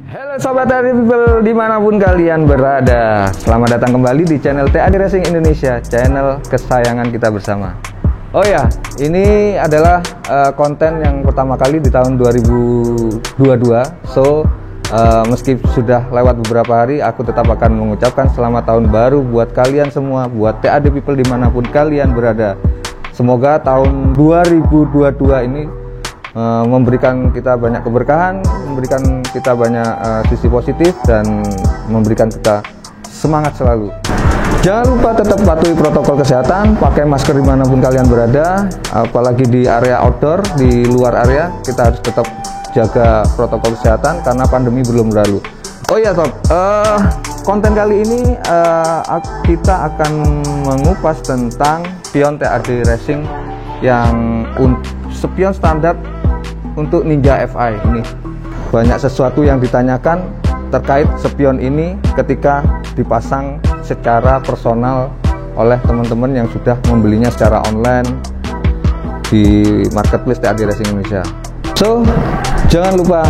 Halo Sobat TAD People dimanapun kalian berada. Selamat datang kembali di channel TAD Racing Indonesia, channel kesayangan kita bersama. Oh ya, ini adalah konten yang pertama kali di tahun 2022. So, meski sudah lewat beberapa hari, aku tetap akan mengucapkan selamat tahun baru buat kalian semua, buat TAD People dimanapun kalian berada. Semoga tahun 2022 ini memberikan kita banyak keberkahan, memberikan kita banyak sisi positif, dan memberikan kita semangat selalu. Jangan lupa tetap patuhi protokol kesehatan, pakai masker dimanapun kalian berada, apalagi di area outdoor, di luar area, kita harus tetap jaga protokol kesehatan karena pandemi belum berlalu. Oh iya sob, konten kali ini kita akan mengupas tentang spion TAD Racing yang spion standar untuk Ninja FI ini. Banyak sesuatu yang ditanyakan terkait spion ini ketika dipasang secara personal oleh teman-teman yang sudah membelinya secara online di marketplace TAD Racing Indonesia. So, jangan lupa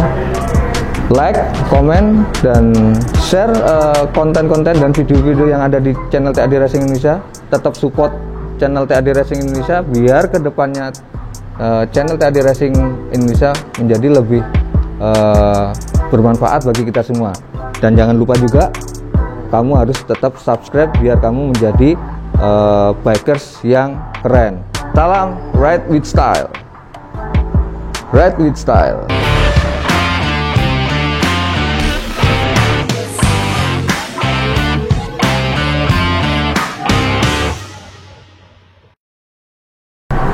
like, komen, dan share konten-konten dan video-video yang ada di channel TAD Racing Indonesia. Tetap support channel TAD Racing Indonesia biar kedepannya channel TAD Racing Indonesia menjadi lebih bermanfaat bagi kita semua. Dan jangan lupa juga kamu harus tetap subscribe biar kamu menjadi bikers yang keren. Salam Ride with Style. Ride with Style.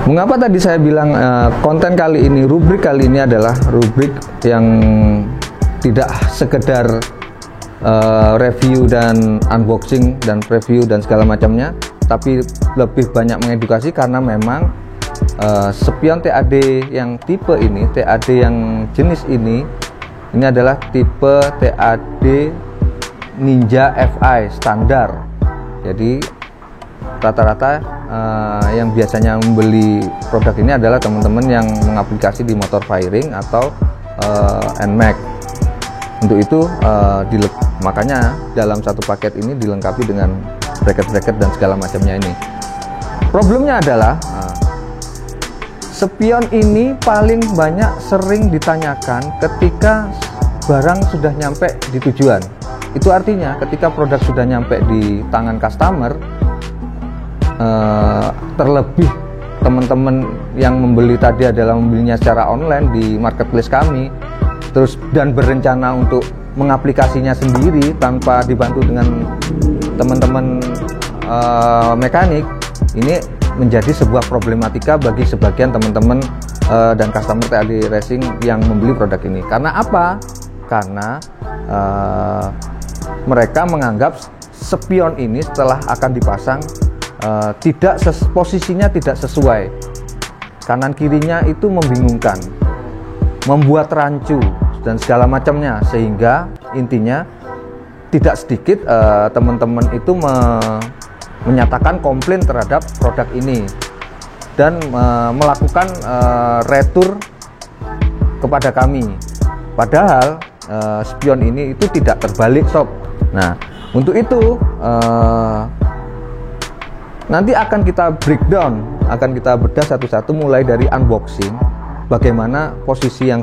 Mengapa tadi saya bilang konten kali ini, rubrik kali ini adalah rubrik yang tidak sekedar review dan unboxing dan preview dan segala macamnya, tapi lebih banyak mengedukasi karena memang spion TAD yang tipe ini, TAD yang jenis ini adalah tipe TAD Ninja FI standar. Jadi rata-rata yang biasanya membeli produk ini adalah teman-teman yang mengaplikasi di motor firing atau NMAX. Untuk itu makanya dalam satu paket ini dilengkapi dengan bracket-bracket dan segala macamnya ini. Problemnya adalah spion ini paling banyak sering ditanyakan ketika barang sudah nyampe di tujuan. Itu artinya ketika produk sudah nyampe di tangan customer, terlebih teman-teman yang membeli tadi adalah membelinya secara online di marketplace kami, terus dan berencana untuk mengaplikasinya sendiri tanpa dibantu dengan teman-teman mekanik. Ini menjadi sebuah problematika bagi sebagian teman-teman dan customer TAD Racing yang membeli produk ini. Karena apa? Karena mereka menganggap spion ini setelah akan dipasang posisinya tidak sesuai, kanan kirinya itu membingungkan, membuat rancu dan segala macamnya, sehingga intinya tidak sedikit teman-teman itu menyatakan komplain terhadap produk ini dan melakukan retur kepada kami, padahal spion ini itu tidak terbalik sob. Nah, untuk itu nanti akan kita breakdown, akan kita bedah satu-satu mulai dari unboxing, bagaimana posisi yang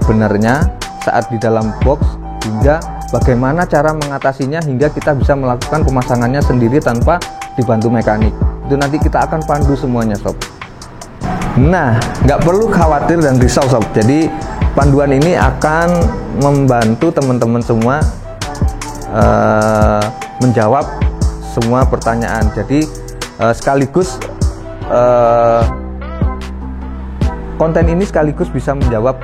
sebenarnya saat di dalam box, hingga bagaimana cara mengatasinya hingga kita bisa melakukan pemasangannya sendiri tanpa dibantu mekanik. Itu nanti kita akan pandu semuanya sob. Nah, nggak perlu khawatir dan risau sob. Jadi panduan ini akan membantu teman-teman semua menjawab semua pertanyaan. Jadi sekaligus konten ini sekaligus bisa menjawab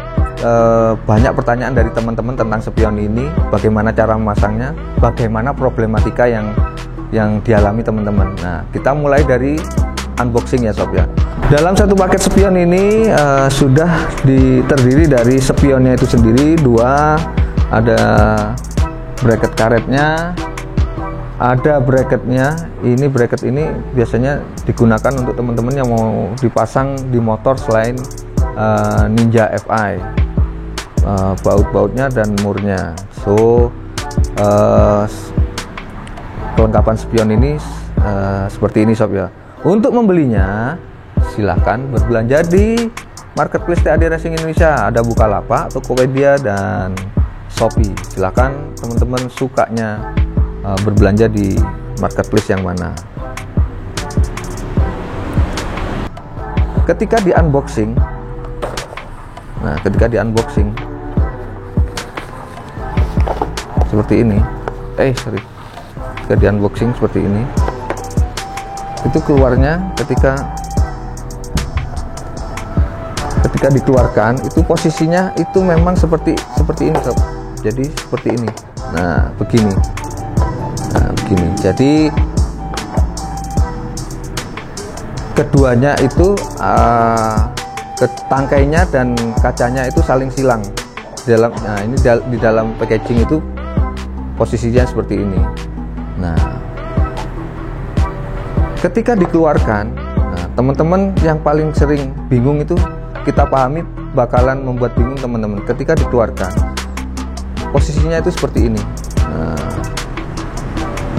banyak pertanyaan dari teman-teman tentang spion ini, bagaimana cara memasangnya, bagaimana problematika yang dialami teman-teman. Nah, kita mulai dari unboxing ya sob ya. Dalam satu paket spion ini sudah terdiri dari spionnya itu sendiri, dua, ada bracket karetnya, ada bracketnya. Ini bracket ini biasanya digunakan untuk teman-teman yang mau dipasang di motor selain Ninja FI. baut-bautnya dan murnya. So kelengkapan spion ini seperti ini sob ya. Untuk membelinya silahkan berbelanja di marketplace TAD Racing Indonesia. Ada Bukalapak, Tokopedia, dan Shopee. Silahkan teman-teman sukanya berbelanja di marketplace yang mana. Ketika di unboxing, seperti ini. Ketika di unboxing seperti ini, itu keluarnya ketika dikeluarkan itu posisinya itu memang seperti ini sob. Jadi seperti ini. Nah begini. Jadi keduanya itu tangkainya dan kacanya itu saling silang di dalam packaging itu posisinya seperti ini. Nah ketika dikeluarkan, teman-teman yang paling sering bingung itu kita pahami bakalan membuat bingung teman-teman. Ketika dikeluarkan posisinya itu seperti ini.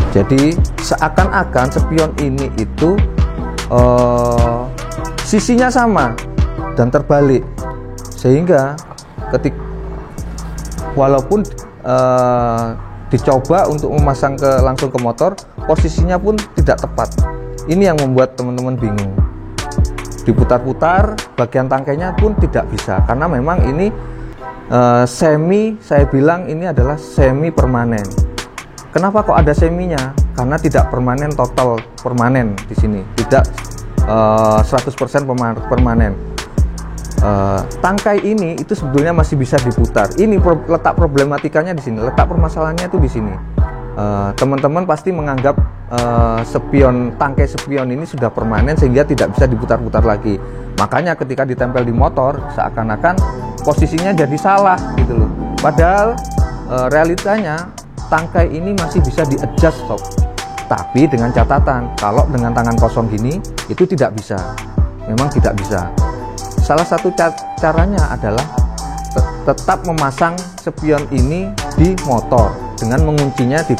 Jadi seakan-akan spion ini itu sisinya sama dan terbalik, sehingga walaupun dicoba untuk memasang langsung ke motor, posisinya pun tidak tepat. Ini yang membuat teman-teman bingung. Diputar-putar, bagian tangkainya pun tidak bisa, karena memang ini saya bilang ini adalah semi permanen. Kenapa kok ada seminya? Karena tidak permanen, total permanen di sini, tidak 100% permanen. Tangkai ini itu sebetulnya masih bisa diputar. Ini letak problematikanya di sini, letak permasalahannya itu di sini. Teman-teman pasti menganggap tangkai spion ini sudah permanen sehingga tidak bisa diputar-putar lagi. Makanya ketika ditempel di motor seakan-akan posisinya jadi salah gitu loh. Padahal realitanya tangkai ini masih bisa di-adjust sob. Tapi dengan catatan, kalau dengan tangan kosong gini itu tidak bisa. Memang tidak bisa. Salah satu caranya adalah tetap memasang spion ini di motor dengan menguncinya di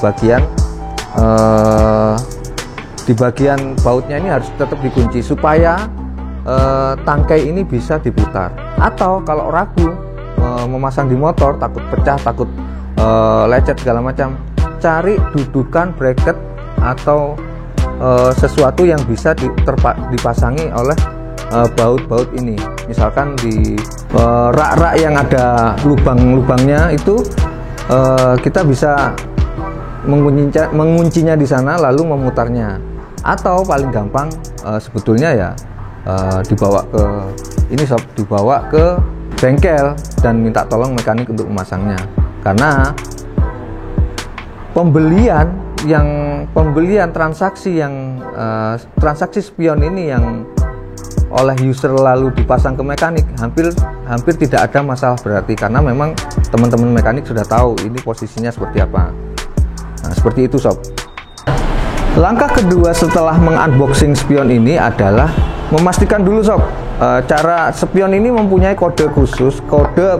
bagian bautnya ini harus tetap dikunci supaya tangkai ini bisa diputar. Atau kalau ragu memasang di motor, takut pecah, takut lecet segala macam, cari dudukan bracket atau sesuatu yang bisa dipasangi oleh baut-baut ini. Misalkan di rak-rak yang ada lubang-lubangnya itu kita bisa menguncinya di sana lalu memutarnya. Atau paling gampang sebetulnya ya dibawa ke bengkel dan minta tolong mekanik untuk memasangnya. Karena pembelian transaksi spion ini yang oleh user lalu dipasang ke mekanik hampir tidak ada masalah berarti, karena memang teman-teman mekanik sudah tahu ini posisinya seperti apa. Nah, seperti itu sob. Langkah kedua setelah mengunboxing spion ini adalah memastikan dulu sob, cara spion ini mempunyai kode khusus, kode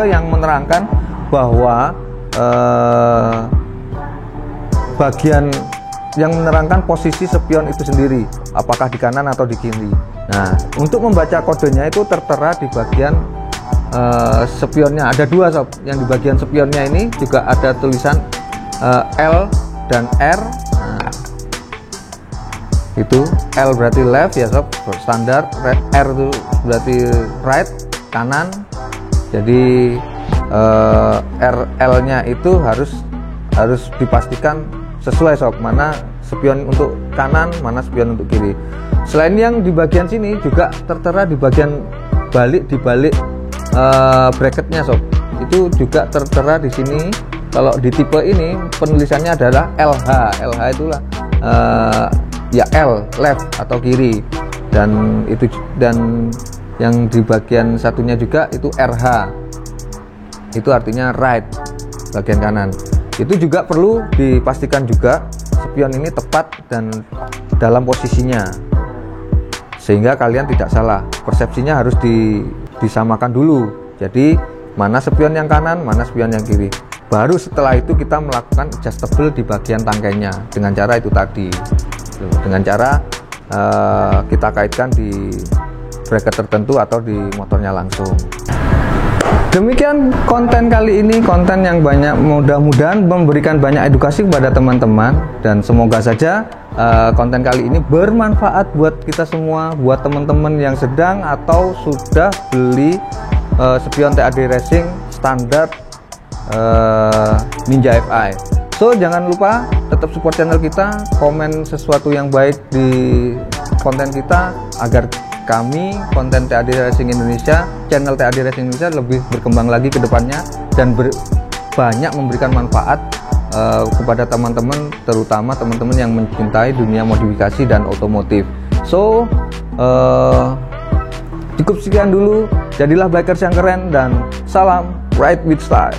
yang menerangkan bahwa bagian yang menerangkan posisi spion itu sendiri, apakah di kanan atau di kiri. Nah, untuk membaca kodenya itu tertera di bagian spionnya. Ada dua sob, yang di bagian spionnya ini juga ada tulisan L dan R. Nah, itu L berarti left ya sob, standar. R itu berarti right, kanan. Jadi RL nya itu harus dipastikan sesuai sob, mana spion untuk kanan, mana spion untuk kiri. Selain yang di bagian sini juga tertera di bagian balik, di balik bracketnya sob, itu juga tertera di sini. Kalau di tipe ini penulisannya adalah LH. LH itulah ya L, left atau kiri, dan yang di bagian satunya juga itu RH, itu artinya right, bagian kanan. Itu juga perlu dipastikan juga spion ini tepat dan dalam posisinya, sehingga kalian tidak salah. Persepsinya harus disamakan dulu. Jadi mana spion yang kanan, mana spion yang kiri. Baru setelah itu kita melakukan adjustable di bagian tangkainya dengan cara itu tadi, dengan cara kita kaitkan di bracket tertentu atau di motornya langsung. Demikian konten kali ini, konten yang banyak, mudah-mudahan memberikan banyak edukasi kepada teman-teman, dan semoga saja konten kali ini bermanfaat buat kita semua, buat teman-teman yang sedang atau sudah beli spion TAD Racing standar Ninja FI. So jangan lupa tetap support channel kita, komen sesuatu yang baik di konten kita agar kami konten TAD Racing Indonesia, channel TAD Racing Indonesia lebih berkembang lagi ke depannya dan banyak memberikan manfaat kepada teman-teman, terutama teman-teman yang mencintai dunia modifikasi dan otomotif. So cukup sekian dulu, jadilah bikers yang keren dan salam ride with style.